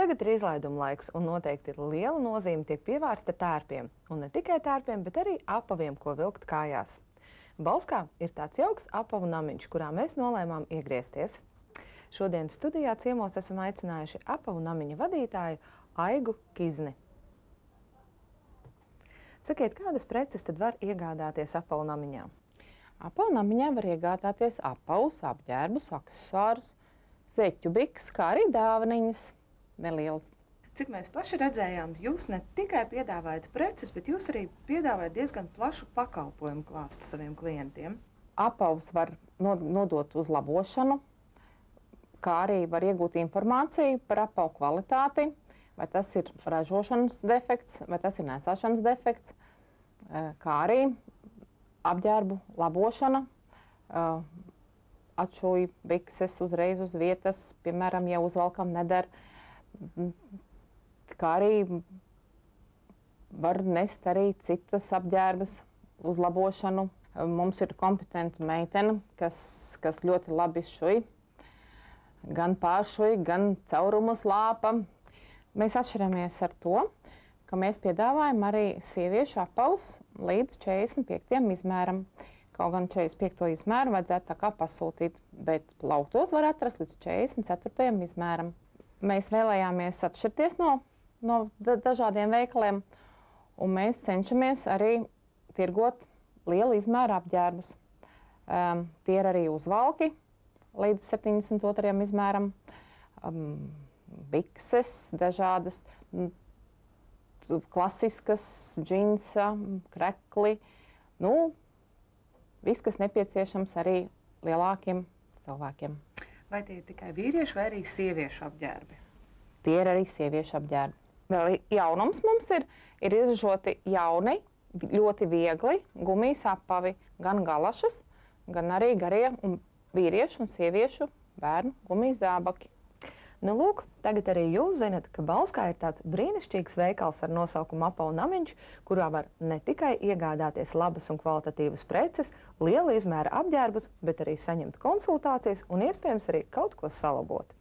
Tagad ir izlaiduma laiks, un noteikti ir liela nozīme tiek pievērsta tērpiem. Un ne tikai tērpiem, bet arī apaviem, ko vilkt kājās. Bauskā ir tāds jauks apavu namiņš, kurā mēs nolēmām iegriezties. Šodien studijā ciemos esam aicinājuši apavu namiņa vadītāju Aigu Kizni. Sakiet, kādas preces tad var iegādāties apavu namiņā? Apavu namiņā var iegādāties apavus, apģērbus, aksesuārus, zeķu biks, kā arī dāvaniņas nelielas. Cik mēs paši redzējām, jūs ne tikai piedāvājat preces, bet jūs arī piedāvājat diezgan plašu pakalpojumu klāstu saviem klientiem. Apavus var nodot uz labošanu, kā arī var iegūt informāciju par apavu kvalitāti, vai tas ir ražošanas defekts, vai tas ir nesāšanas defekts, kā arī apģērbu labošana, atšuj bikses uzreiz uz vietas, piemēram, ja uzvalkam neder, kā arī var nest arī citas apģērbus uz labošanu. Mums ir kompetenta meitene, kas ļoti labi šuj, gan pāršuj, gan caurumus lāpa. Mēs atšķiramies ar to, ka mēs piedāvājam arī sieviešu apavus līdz 45. izmēram. Kaut gan 45. izmēru vajadzētu tā kā pasūtīt, bet plauktos var atrast līdz 44. izmēram. Mēs vēlējāmies atšķirties no dažādiem veikaliem, un mēs cenšamies arī tirgot lielu izmēru apģērbus. Tie ir arī uzvalki līdz 72. izmēram, bikses, dažādas klasiskas, džinsa, krekli, viss, kas nepieciešams arī lielākiem cilvēkiem. Vai tie ir tikai vīriešu vai arī sieviešu apģērbi? Tie ir arī sieviešu apģērbi. Vēl jaunums mums ir izražoti jauni, ļoti viegli gumijas apavi, gan galašas, gan arī garie vīriešu un sieviešu bērnu gumijas zābaki. Nu, lūk, tagad arī jūs zinat, ka Bauskā ir tāds brīnišķīgs veikals ar nosaukumu Apavu namiņš, kurā var ne tikai iegādāties labas un kvalitatīvas preces, liela izmēra apģērbus, bet arī saņemt konsultācijas un iespējams arī kaut ko salabot.